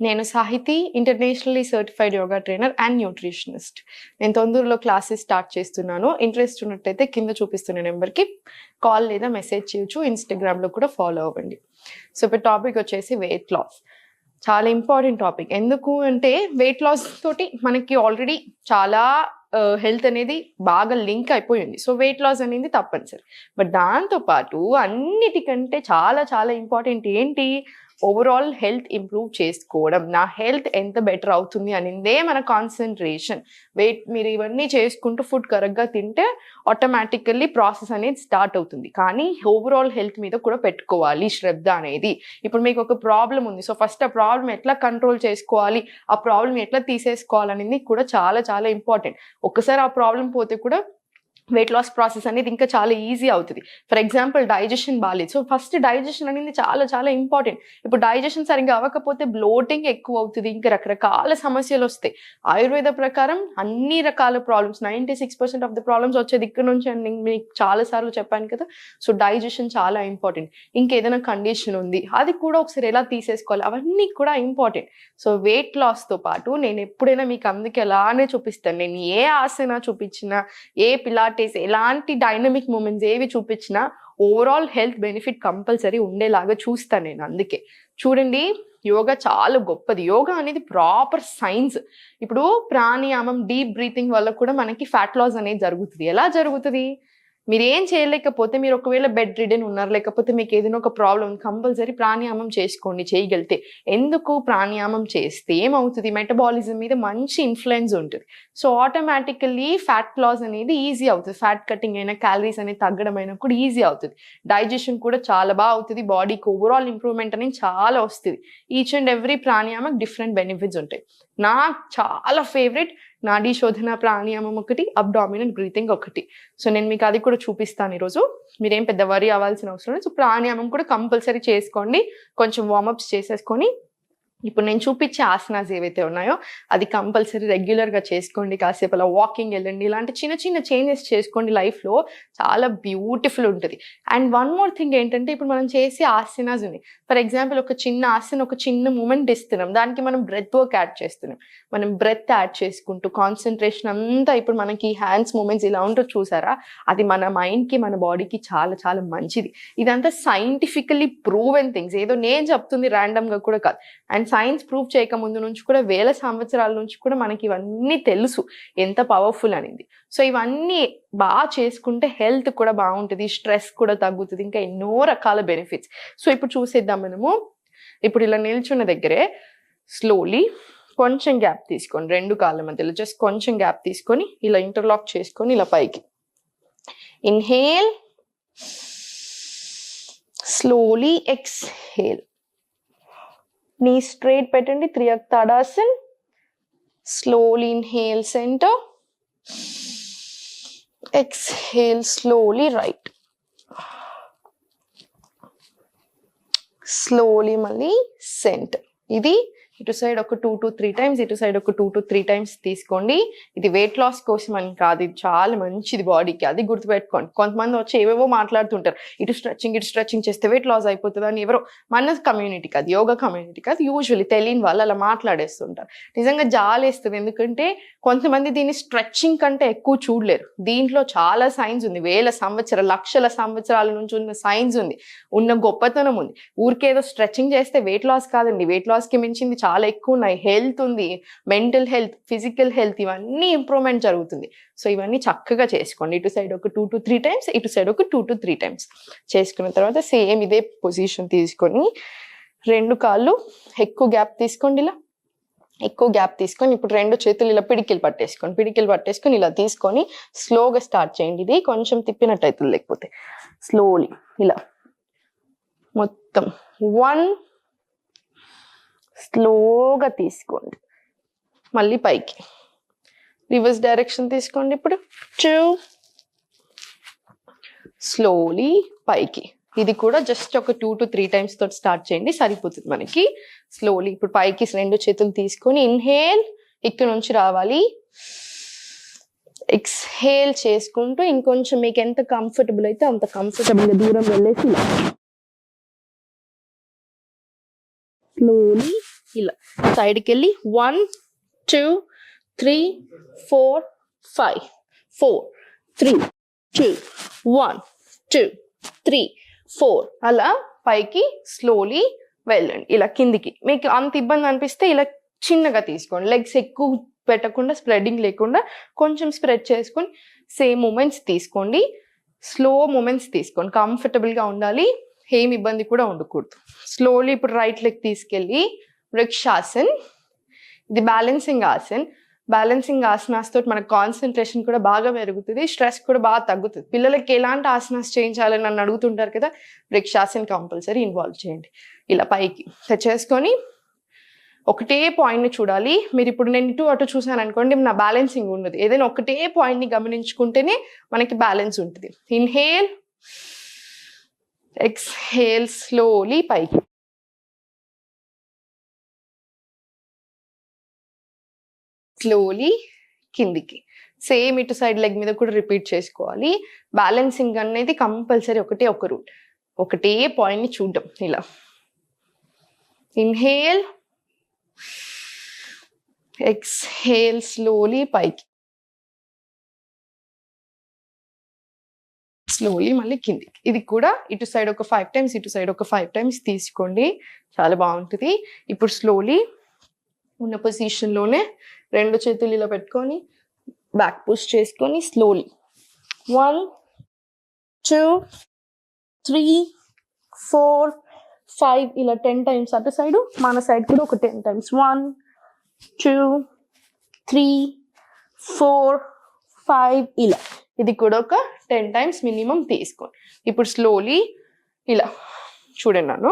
నేను Sahiti, internationally certified yoga trainer and nutritionist. నేను తొందరలో క్లాసెస్ స్టార్ట్ చేస్తున్నాను. ఇంట్రెస్ట్ ఉన్నట్టయితే కింద చూపిస్తున్న నెంబర్కి కాల్ లేదా మెసేజ్ చేయొచ్చు. ఇన్స్టాగ్రామ్లో కూడా ఫాలో అవ్వండి. సో ఇప్పుడు టాపిక్ వచ్చేసి వెయిట్ లాస్. చాలా ఇంపార్టెంట్ టాపిక్. ఎందుకు అంటే వెయిట్ లాస్ తోటి మనకి ఆల్రెడీ చాలా హెల్త్ అనేది బాగా లింక్ అయిపోయింది. సో వెయిట్ లాస్ అనేది తప్పనిసరి. బట్ దాంతోపాటు అన్నిటికంటే చాలా చాలా ఇంపార్టెంట్ ఏంటి, ఓవరాల్ హెల్త్ ఇంప్రూవ్ చేసుకోవడం. నా హెల్త్ ఎంత బెటర్ అవుతుంది అనిందే మన కాన్సన్ట్రేషన్. మీరు ఇవన్నీ చేసుకుంటూ ఫుడ్ కరెక్ట్గా తింటే ఆటోమేటికల్లీ ప్రాసెస్ అనేది స్టార్ట్ అవుతుంది. కానీ ఓవరాల్ హెల్త్ మీద కూడా పెట్టుకోవాలి శ్రద్ధ అనేది. ఇప్పుడు మీకు ఒక ప్రాబ్లం ఉంది, సో ఫస్ట్ ఆ ప్రాబ్లం ఎట్లా కంట్రోల్ చేసుకోవాలి, ఆ ప్రాబ్లం ఎట్లా తీసేసుకోవాలనేది కూడా చాలా చాలా ఇంపార్టెంట్. ఒక్కసారి ఆ ప్రాబ్లం పోతే కూడా వెయిట్ లాస్ ప్రాసెస్ అనేది ఇంకా చాలా ఈజీ అవుతుంది. ఫర్ ఎగ్జాంపుల్ డైజెషన్ బాగాలేదు, సో ఫస్ట్ డైజెషన్ అనేది చాలా చాలా ఇంపార్టెంట్. ఇప్పుడు డైజెషన్ సరిగ్గా అవ్వకపోతే బ్లోటింగ్ ఎక్కువ అవుతుంది, ఇంకా రకరకాల సమస్యలు వస్తాయి. ఆయుర్వేద ప్రకారం అన్ని రకాల ప్రాబ్లమ్స్ 96% ఆఫ్ ద ప్రాబ్లమ్స్ వచ్చేది ఇక్కడ నుంచి అని మీకు చాలాసార్లు చెప్పాను కదా. సో డైజెషన్ చాలా ఇంపార్టెంట్. ఇంకేదైనా కండిషన్ ఉంది అది కూడా ఒకసారి ఎలా తీసేసుకోవాలి, అవన్నీ కూడా ఇంపార్టెంట్. సో వెయిట్ లాస్తో పాటు నేను ఎప్పుడైనా మీకు అందుకే అలానే చూపిస్తాను. నేను ఏ ఆసన చూపించినా, ఏ పిలాటిస్, ఎలాంటి డైనమిక్ మూమెంట్స్ ఏవి చూపించినా ఓవరాల్ హెల్త్ బెనిఫిట్ కంపల్సరీ ఉండేలాగా చూస్తాను నేను. అందుకే చూడండి, యోగా చాలా గొప్పది. యోగా అనేది ప్రాపర్ సైన్స్. ఇప్పుడు ప్రాణాయామం, డీప్ బ్రీతింగ్ వల్ల కూడా మనకి ఫ్యాట్ లాస్ అనేది జరుగుతుంది. ఎలా జరుగుతుంది? మీరు ఏం చేయలేకపోతే, మీరు ఒకవేళ బెడ్ రిడెన్ ఉన్నారు, లేకపోతే మీకు ఏదైనా ఒక ప్రాబ్లం, కంపల్సరీ ప్రాణాయామం చేసుకోండి చేయగలిగితే. ఎందుకు ప్రాణాయామం చేస్తే ఏమవుతుంది, మెటబాలిజం మీద మంచి ఇన్ఫ్లుయెన్స్ ఉంటుంది. సో ఆటోమేటికల్లీ ఫ్యాట్ లాస్ అనేది ఈజీ అవుతుంది. ఫ్యాట్ కటింగ్ అయినా, క్యాలరీస్ అనేది తగ్గడం అయినా కూడా ఈజీ అవుతుంది. డైజెషన్ కూడా చాలా బాగా అవుతుంది. బాడీకి ఓవరాల్ ఇంప్రూవ్మెంట్ అనేది చాలా వస్తుంది. ఈచ్ అండ్ ఎవ్రీ ప్రాణాయామం డిఫరెంట్ బెనిఫిట్స్ ఉంటాయి. నాకు చాలా ఫేవరెట్ నాడీ శోధన ప్రాణాయామం ఒకటి, అబ్డామినల్ బ్రీతింగ్ ఒకటి. సో నేను మీకు అది కూడా చూపిస్తాను ఈరోజు. మీరేం పెద్ద వరి అవ్వాల్సిన అవసరం లేదు. సో ప్రాణాయామం కూడా కంపల్సరీ చేసుకోండి, కొంచెం వార్మప్స్ చేసేసుకొని. ఇప్పుడు నేను చూపించే ఆసనాస్ ఏవైతే ఉన్నాయో అది కంపల్సరీ రెగ్యులర్గా చేసుకోండి. కాసేపు అలా వాకింగ్ వెళ్ళండి. ఇలాంటి చిన్న చిన్న చేంజెస్ చేసుకోండి, లైఫ్లో చాలా బ్యూటిఫుల్ ఉంటుంది. అండ్ వన్ మోర్ థింగ్ ఏంటంటే, ఇప్పుడు మనం చేసే ఆసనాస్ ఉన్నాయి. ఫర్ ఎగ్జాంపుల్ ఒక చిన్న ఆసన, ఒక చిన్న మూమెంట్ ఇస్తున్నాం, దానికి మనం బ్రెత్ వర్క్ యాడ్ చేస్తున్నాం. మనం బ్రెత్ యాడ్ చేసుకుంటూ కాన్సన్ట్రేషన్ అంతా, ఇప్పుడు మనకి హ్యాండ్స్ మూమెంట్స్ ఇలా ఉంటుంది చూసారా, అది మన మైండ్కి, మన బాడీకి చాలా చాలా మంచిది. ఇదంతా సైంటిఫికల్లీ ప్రూవెన్ థింగ్స్, ఏదో నేను చెప్తుంది ర్యాండమ్గా కూడా కాదు. అండ్ సైన్స్ ప్రూవ్ చేయక ముందు నుంచి కూడా, వేల సంవత్సరాల నుంచి కూడా మనకి ఇవన్నీ తెలుసు ఎంత పవర్ఫుల్ అనేది. సో ఇవన్నీ బాగా చేసుకుంటే హెల్త్ కూడా బాగుంటుంది, స్ట్రెస్ కూడా తగ్గుతుంది, ఇంకా ఎన్నో రకాల బెనిఫిట్స్. సో ఇప్పుడు చూసేద్దాం మనము. ఇప్పుడు ఇలా నిల్చున్న దగ్గరే స్లోలీ కొంచెం గ్యాప్ తీసుకొని, రెండు కాళ్ళ మధ్యలో జస్ట్ కొంచెం గ్యాప్ తీసుకొని ఇలా ఇంటర్లాక్ చేసుకొని ఇలా పైకి inhale, slowly exhale. Knee straight పెట్టండి, త్రియాక్ తాడాసన్. Slowly inhale centre, exhale slowly right. Slowly మళ్ళీ సెంటర్. ఇది ఇటు సైడ్ ఒక 2 to 3 times, ఇటు సైడ్ ఒక 2 to 3 times తీసుకోండి. ఇది వెయిట్ లాస్ కోసం అని కాదు, ఇది చాలా మంచిది బాడీకి, అది గుర్తుపెట్టుకోండి. కొంతమంది వచ్చి ఏవేవో మాట్లాడుతుంటారు, ఇటు స్ట్రెచింగ్ చేస్తే వెయిట్ లాస్ అయిపోతుంది అని. ఎవరో మన కమ్యూనిటీ కాదు, యోగా కమ్యూనిటీ కాదు, యూజువల్లీ తెలియని వాళ్ళు అలా మాట్లాడేస్తుంటారు. నిజంగా జాలేస్తుంది, ఎందుకంటే కొంతమంది దీన్ని స్ట్రెచింగ్ కంటే ఎక్కువ చూడలేరు. దీంట్లో చాలా సైన్స్ ఉంది, వేల సంవత్సరాలు, లక్షల సంవత్సరాల నుంచి ఉన్న సైన్స్ ఉంది, ఉన్న గొప్పతనం ఉంది. ఊరికేదో స్ట్రెచింగ్ చేస్తే వెయిట్ లాస్ కాదండి, వెయిట్ లాస్కి మించింది చాలా ఎక్కువ ఉన్నాయి. హెల్త్ ఉంది, మెంటల్ హెల్త్, ఫిజికల్ హెల్త్, ఇవన్నీ ఇంప్రూవ్మెంట్ జరుగుతుంది. సో ఇవన్నీ చక్కగా చేసుకోండి. ఇటు సైడ్ ఒక 2 to 3 times, ఇటు సైడ్ ఒక 2 to 3 times చేసుకున్న తర్వాత సేమ్ ఇదే పొజిషన్ తీసుకొని, రెండు కాళ్ళు ఎక్కువ గ్యాప్ తీసుకోండి, ఇలా ఎక్కువ గ్యాప్ తీసుకొని, ఇప్పుడు రెండు చేతులు ఇలా పిడికిలు పట్టేసుకొని ఇలా తీసుకొని స్లోగా స్టార్ట్ చేయండి. ఇది కొంచెం తిప్పినట్టు అవుతుంది, లేకపోతే స్లోలీ ఇలా మొత్తం 1, స్లోగా తీసుకోండి, మళ్ళీ పైకి రివర్స్ డైరెక్షన్ తీసుకోండి. ఇప్పుడు 2, స్లోలీ పైకి. ఇది కూడా జస్ట్ ఒక 2 to 3 times తోటి స్టార్ట్ చేయండి, సరిపోతుంది మనకి. స్లోలీ ఇప్పుడు పైకి రెండు చేతులు తీసుకొని ఇన్హేల్, ఇక్కడ నుంచి రావాలి, ఎక్స్హేల్ చేసుకుంటూ ఇంకొంచెం మీకు ఎంత కంఫర్టబుల్ అయితే అంత కంఫర్టబుల్గా దూరం వెళ్ళేసి స్లోలీ ఇలా సైడ్కి వెళ్ళి 1 2 3 4 5 4 3 2 1 2 3 4 అలా పైకి స్లోలీ వెళ్ళండి. ఇలా కిందికి మీకు అంత ఇబ్బంది అనిపిస్తే ఇలా చిన్నగా తీసుకోండి. లెగ్స్ ఎక్కువ పెట్టకుండా, స్ప్రెడ్డింగ్ లేకుండా కొంచెం స్ప్రెడ్ చేసుకొని సేమ్ మూమెంట్స్ తీసుకోండి. స్లో మూమెంట్స్ తీసుకోండి. కంఫర్టబుల్గా ఉండాలి, ఏం ఇబ్బంది కూడా ఉండకూడదు. స్లోలీ ఇప్పుడు రైట్ లెగ్ తీసుకెళ్ళి వృక్షాసన్. ఇది బ్యాలెన్సింగ్ ఆసన్. బ్యాలెన్సింగ్ ఆసనాస్ తోటి మనకు కాన్సన్ట్రేషన్ కూడా బాగా పెరుగుతుంది, స్ట్రెస్ కూడా బాగా తగ్గుతుంది. పిల్లలకి ఎలాంటి ఆసనాస్ చేయించాలని నన్ను అడుగుతుంటారు కదా, వృక్షాసన్ కంపల్సరీ ఇన్వాల్వ్ చేయండి. ఇలా పైకి తెచ్చేసుకొని ఒకటే పాయింట్ని చూడాలి. మీరు ఇప్పుడు నేను ఇటు అటు చూసాను అనుకోండి, నా బ్యాలెన్సింగ్ ఉండదు. ఏదైనా ఒకటే పాయింట్ని గమనించుకుంటేనే మనకి బ్యాలెన్స్ ఉంటుంది. ఇన్హేల్, ఎక్స్హేల్, స్లోలీ పైకి. స్లోలీ కిందికి. సేమ్ ఇటు సైడ్ లెగ్ మీద కూడా రిపీట్ చేసుకోవాలి. బ్యాలెన్సింగ్ అనేది కంపల్సరీ ఒకటే ఒక రూల్. ఒకటే పాయింట్ని చూడడం. ఇలా ఇన్హేల్, ఎక్స్హేల్, స్లోలీ పైకి, స్లోలీ మళ్ళీ కిందికి. ఇది కూడా ఇటు సైడ్ ఒక 5 times, ఇటు సైడ్ ఒక 5 times తీసుకోండి, చాలా బాగుంటుంది. ఇప్పుడు స్లోలీ ఉన్న పొజిషన్లోనే 2 చేతులు ఇలా పెట్టుకొని బ్యాక్ పుష్ చేసుకొని స్లోలీ 1 2 3 4 5 ఇలా 10 times అటు సైడ్, మన సైడ్ కూడా ఒక 10 times. 1 2 3 4 5 ఇలా. ఇది కూడా ఒక 10 times మినిమం తీసుకోండి. ఇప్పుడు స్లోలీ ఇలా చూడండి, నన్ను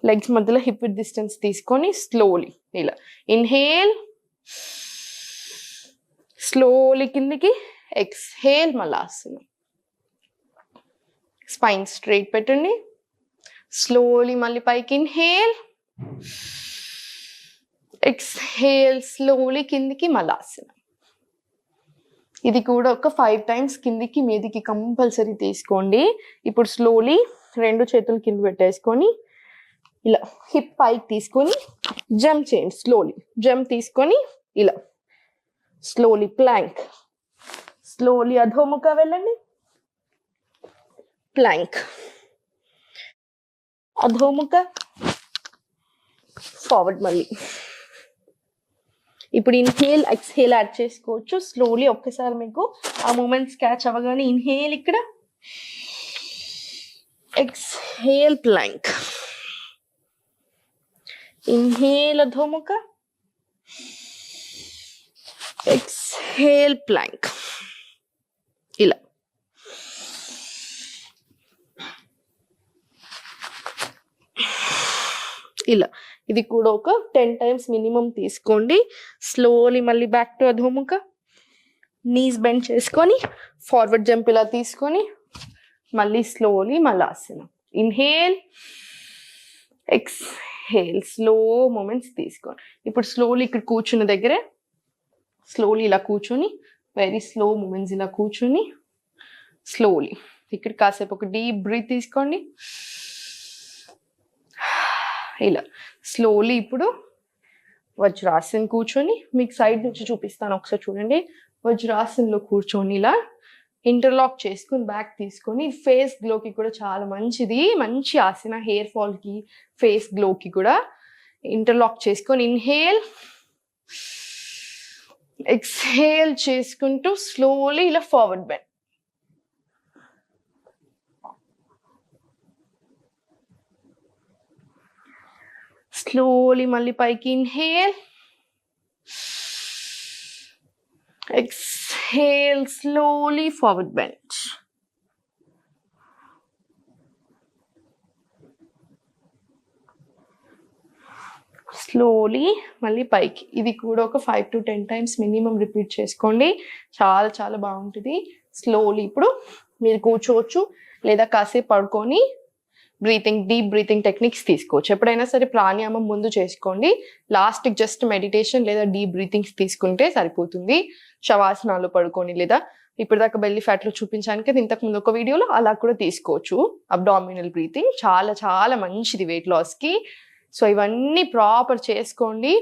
లెగ్స్ మధ్యలో హిప్ విత్ డిస్టెన్స్ తీసుకొని స్లోలీ ఇలా ఇన్హేల్, స్లోలీ కిందికి, ఎక్స్హేల్, మలాసనం. స్పైన్ స్ట్రైట్ పెట్టండి. స్లోలీ మళ్ళీ పైకి ఇన్హేల్, ఎక్స్హేల్, స్లోలీ కిందికి, మలాసనం. ఇది కూడా ఒక 5 times కిందికి మీదికి కంపల్సరీ తీసుకోండి. ఇప్పుడు స్లోలీ 2 చేతులు కింద పెట్టేసుకొని ఇలా హిప్ పైకి తీసుకొని జంప్ చేయండి. స్లోలీ జంప్ తీసుకొని ఇలా స్లోలీ ప్లాంక్. స్లోలీ అధోముఖ వెళ్ళండి, ప్లాంక్, అధోముఖ, ఫార్వర్డ్ మళ్ళీ. ఇప్పుడు ఇన్హేల్, ఎక్స్హేల్ యాడ్ చేసుకోవచ్చు. స్లోలీ ఒక్కసారి మీకు ఆ మూమెంట్స్ క్యాచ్ అవ్వగానే ఇన్హేల్ ఇక్కడ, ఎక్స్హేల్, ప్లాంక్, ఇన్హేల్, అధోముఖ, ఎక్స్హేల్, ప్లాంక్. ఇలా ఇలా ఇది కూడా ఒక 10 times మినిమం తీసుకోండి. స్లోలీ మళ్ళీ బ్యాక్ టు అధోముఖ, నీస్ బెండ్ చేసుకొని ఫార్వర్డ్ జంప్ ఇలా తీసుకొని మళ్ళీ స్లోలీ మలాసనం. ఇన్హేల్, ఎక్స్హేల్, స్లో మూమెంట్స్ తీసుకోండి. ఇప్పుడు స్లోలీ ఇక్కడ కూర్చున్న దగ్గరే స్లోలీ ఇలా కూర్చొని, వెరీ స్లో మూమెంట్స్ ఇలా కూర్చొని స్లోలీ ఇక్కడ కాసేపు ఒక డీప్ బ్రీత్ తీసుకోండి. ఇలా స్లోలీ ఇప్పుడు వజ్రాసన్ కూర్చొని, మీకు సైడ్ నుంచి చూపిస్తాను ఒకసారి చూడండి. వజ్రాసన్లో కూర్చొని ఇలా ఇంటర్లాక్ చేసుకొని బ్యాక్ తీసుకొని, ఫేస్ గ్లోకి కూడా చాలా మంచిది, మంచి ఆసన. హెయిర్ ఫాల్కి, ఫేస్ గ్లోకి కూడా ఇంటర్లాక్ చేసుకొని ఇన్హేల్, ఎక్స్హేల్ చేసుకుంటూ స్లోలీ ఇలా ఫార్వర్డ్ బెండ్. స్లోలీ మళ్ళీ పైకి inhale, exhale, slowly forward bend. Slowly మళ్ళీ పైకి. ఇది కూడా ఒక 5 to 10 times మినిమం రిపీట్ చేసుకోండి, చాలా చాలా బాగుంటుంది. స్లోలీ ఇప్పుడు మీరు కూర్చోవచ్చు లేదా కాసేపు పడుకొని బ్రీతింగ్, డీప్ బ్రీతింగ్ టెక్నిక్స్ తీసుకోవచ్చు. ఎప్పుడైనా సరే ప్రాణాయామం ముందు చేసుకోండి, లాస్ట్ జస్ట్ మెడిటేషన్ లేదా డీప్ బ్రీతింగ్స్ తీసుకుంటే సరిపోతుంది. శవాసనాలు పడుకొని లేదా ఇప్పటిదాకా బెల్లీ ఫ్యాట్లో చూపించాను కదా ఇంతకు ముందు ఒక వీడియోలో, అలా కూడా తీసుకోవచ్చు. అబ్డామినల్ బ్రీతింగ్ చాలా చాలా మంచిది వెయిట్ లాస్కి. సో ఇవన్నీ ప్రాపర్ చేసుకోండి,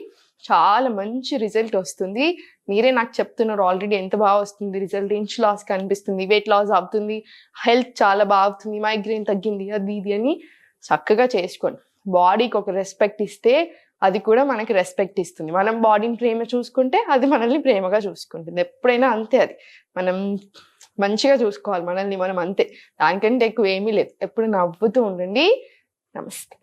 చాలా మంచి రిజల్ట్ వస్తుంది. మీరే నాకు చెప్తున్నారు ఆల్రెడీ ఎంత బాగా వస్తుంది రిజల్ట్, ఇంచ్ లాస్ కనిపిస్తుంది, వెయిట్ లాస్ అవుతుంది, హెల్త్ చాలా బాగుంది, మైగ్రేన్ తగ్గింది, అది ఇది అని చక్కగా చేసుకోండి. బాడీకి ఒక రెస్పెక్ట్ ఇస్తే అది కూడా మనకి రెస్పెక్ట్ ఇస్తుంది. మనం బాడీని ప్రేమ చూసుకుంటే అది మనల్ని ప్రేమగా చూసుకుంటుంది. ఎప్పుడైనా అంతే, అది మనం మంచిగా చూసుకోవాలి మనల్ని మనం, అంతే. దానికంటే ఎక్కువ ఏమీ లేదు. ఎప్పుడు నవ్వుతూ ఉండండి. నమస్తే.